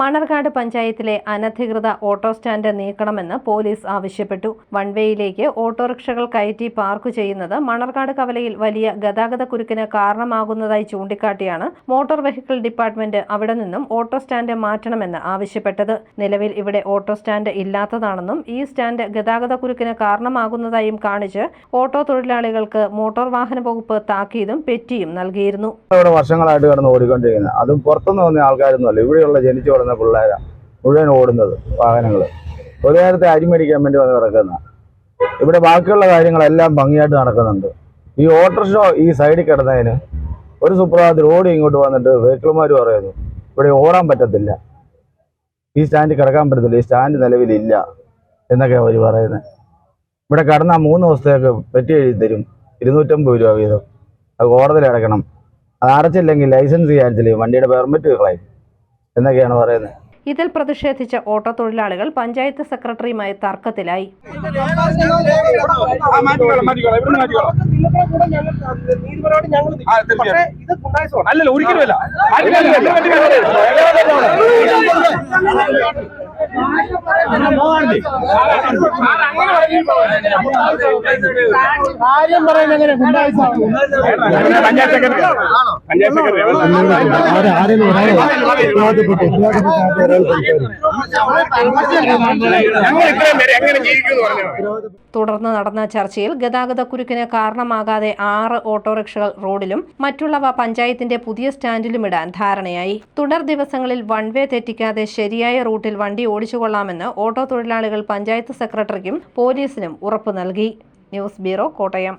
മണർകാട് പഞ്ചായത്തിലെ അനധികൃത auto stand നീക്കണമെന്ന് police ആവശ്യപ്പെട്ടു. വൺവേയിലേക്ക് ഓട്ടോറിക്ഷകൾ കയറ്റി പാർക്ക് ചെയ്യുന്നത് മണർകാട് കവലയിൽ വലിയ ഗതാഗതക്കുരുക്കിന് കാരണമാകുന്നതായി ചൂണ്ടിക്കാട്ടിയാണ് മോട്ടോർ വെഹിക്കിൾ ഡിപ്പാർട്ട്മെന്റ് അവിടെ നിന്നും ഓട്ടോ സ്റ്റാൻഡ് മാറ്റണമെന്ന് ആവശ്യപ്പെട്ടത്. നിലവിൽ ഇവിടെ ഓട്ടോ സ്റ്റാൻഡ് ഇല്ലാത്തതാണെന്നും ഈ സ്റ്റാൻഡ് ഗതാഗതക്കുരുക്കിന് കാരണമാകുന്നതായും കാണിച്ച് ഓട്ടോ തൊഴിലാളികൾക്ക് മോട്ടോർ വാഹന വകുപ്പ് താക്കീതും പെറ്റിയും നൽകിയിരുന്നു. വർഷങ്ങളായിട്ട് കിടന്ന് ഓടിക്കൊണ്ടിരിക്കുന്നത് അതും പുറത്തുനിന്ന് വന്ന ആൾക്കാരൊന്നുമല്ല, ഇവിടെയുള്ള ജനിച്ചു വളർന്ന പിള്ളേരാണ് മുഴുവൻ ഓടുന്നത് വാഹനങ്ങൾ. ഒരു നേരത്തെ അരിമേടിക്കാൻ വേണ്ടി വന്ന് കിടക്കുന്ന ഇവിടെ ബാക്കിയുള്ള കാര്യങ്ങളെല്ലാം ഭംഗിയായിട്ട് നടക്കുന്നുണ്ട്. ഈ ഓട്ടോറിക്ഷ ഈ സൈഡിൽ കിടന്നതിന് ഒരു സുപ്രഭാതത്തിൽ ഓടി ഇങ്ങോട്ട് വന്നിട്ട് വെഹിക്കിൾമാർ പറയുന്നു ഇവിടെ ഓടാൻ പറ്റത്തില്ല, ഈ സ്റ്റാൻഡ് കിടക്കാൻ പറ്റത്തില്ല, ഈ സ്റ്റാൻഡ് നിലവിലില്ല എന്നൊക്കെയാണ് അവർ പറയുന്നത്. ഇവിടെ കടന്നാൽ 3 ദിവസത്തേക്ക് പെറ്റി എഴുതി തരും, 250 രൂപ വീതം. അത് കോടതിയിൽ അടയ്ക്കണം, അത് അടച്ചില്ലെങ്കിൽ ലൈസൻസ് ക്യാൻസൽ, വണ്ടിയുടെ പെർമിറ്റ് കളയും എന്നൊക്കെയാണ് പറയുന്നത്. ഇതിൽ പ്രതിഷേധിച്ച ഓട്ടോ തൊഴിലാളികൾ പഞ്ചായത്ത് സെക്രട്ടറിയുമായി തർക്കത്തിലായി. കാര്യം പറയുന്നത് തുടർന്ന് നടന്ന ചർച്ചയിൽ ഗതാഗതക്കുരുക്കിന് കാരണമാകാതെ 6 ഓട്ടോറിക്ഷകൾ റോഡിലും മറ്റുള്ളവ പഞ്ചായത്തിന്റെ പുതിയ സ്റ്റാൻഡിലും ഇടാൻ ധാരണയായി. തുടർ ദിവസങ്ങളിൽ വൺവേ തെറ്റിക്കാതെ ശരിയായ റൂട്ടിൽ വണ്ടി ഓടിച്ചുകൊള്ളാമെന്ന് ഓട്ടോ തൊഴിലാളികൾ പഞ്ചായത്ത് സെക്രട്ടറിക്കും പോലീസിനും ഉറപ്പു നൽകി. News bureau, Kottayam.